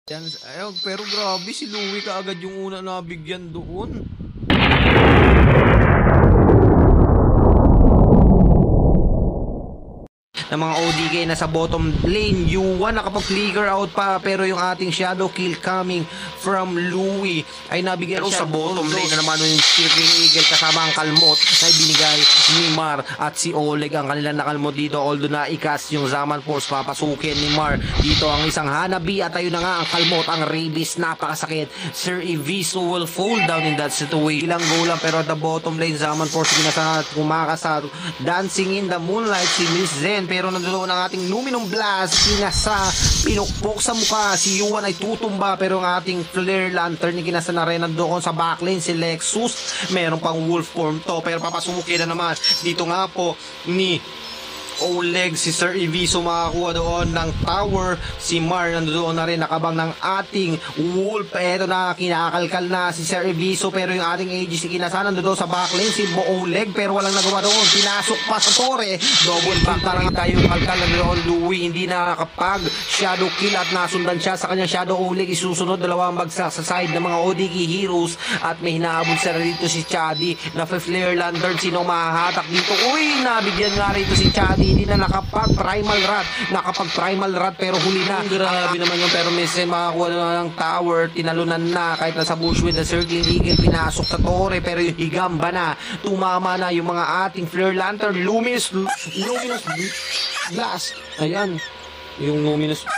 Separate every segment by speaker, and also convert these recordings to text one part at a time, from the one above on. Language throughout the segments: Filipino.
Speaker 1: Yan, ayun, pero grabe si Louie kaagad yung una nabigyan doon. Ng mga ODK na sa bottom lane, U1 nakapag-flicker out pa, pero yung ating shadow kill coming from Louie ay nabigyan sa bottom lane na naman yung Spearing Eagle kasama ang kalmot na binigay ni Mar at si Oleg ang kanilang nakalmot dito, although na ikas yung Zaman Force papasukin ni Mar dito ang isang Hanabi at ayun na nga ang kalmot, ang Rabies, napakasakit. Sir Eviso will fall down in that situation. Ilang goal lang pero at the bottom lane Zaman Force kumakasar, dancing in the moonlight si Miss Zen, pero nandoon ang ating Luminum Blast, kinasa, pinukpok sa mukha, si Yuan ay tutumba, pero ang ating Flare Lantern ni kinasa na rin nandoon sa backlane si Lexus, meron pang wolf form to, pero papasukin na naman dito nga po ni Oleg, si Sir Eviso makakuha doon ng tower, si Mar nandoon na rin nakabang ng ating wolf. Eto na, kinakalkal na si Sir Eviso, pero yung ating AGC kinasa nandoon sa backlane si Oleg, pero walang nagawa doon, pinasok pa sa tore, double back na rin tayo kalkal nandoon. Louie hindi na nakapag shadow kill at nasundan siya sa kanyang shadow. Oleg isusunod, dalawang bagsak sa side ng mga ODK heroes at may hinahabol sa rito si Chadi na flare lantern. Sino mahahatak dito? Uy, nabigyan nga rito si Chadi, hindi na nakapag primal rat pero huli na. Grabe naman yun, pero Miss Zen makakuha na ng tower, tinalunan na kahit nasa bush with the circling eagle, pinasok sa tore, pero yung higamba na, tumama na yung mga ating flare lantern. Luminous blast, ayan yung luminous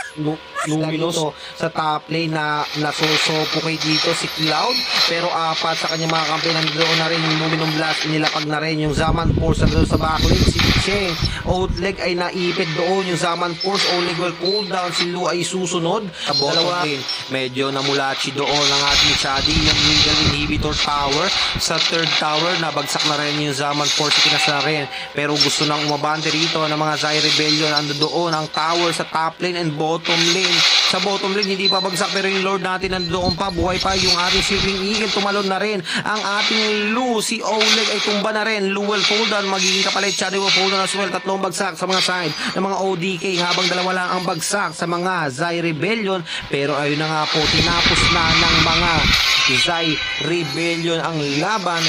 Speaker 1: sa top lane na nasusuffocate dito si Cloud, pero apat sa kanya mga kampi nandoon na rin yung Luminum Blast, inilapag na rin yung Zaman Force nandoon sa backlane si Cheng. Oleg ay naipit doon yung Zaman Force, Oleg will cool down, si Lu ay susunod sa bottom lane. Medyo namulachi doon ang ating Chadi, yung Eagle Inhibitor Tower sa third tower, nabagsak na rin yung Zaman Force, kinasa na rin, pero gusto nang umabante rito ng mga Zai Rebellion. Ando doon ang tower sa top lane and bottom lane. Sa bottom lane hindi pa bagsak, pero yung Lord natin nandoon pa, buhay pa yung ating Shivering Eagle, tumalon na rin ang ating Lu, si Oleg ay tumba na rin. Lu will fall down, magiging kapalit Shadow will fall down as well. Tatlong bagsak sa mga side ng mga ODK, habang dalawa lang ang bagsak sa mga Zai Rebellion, pero ayun na nga po, tinapos na ng mga Zai Rebellion ang laban.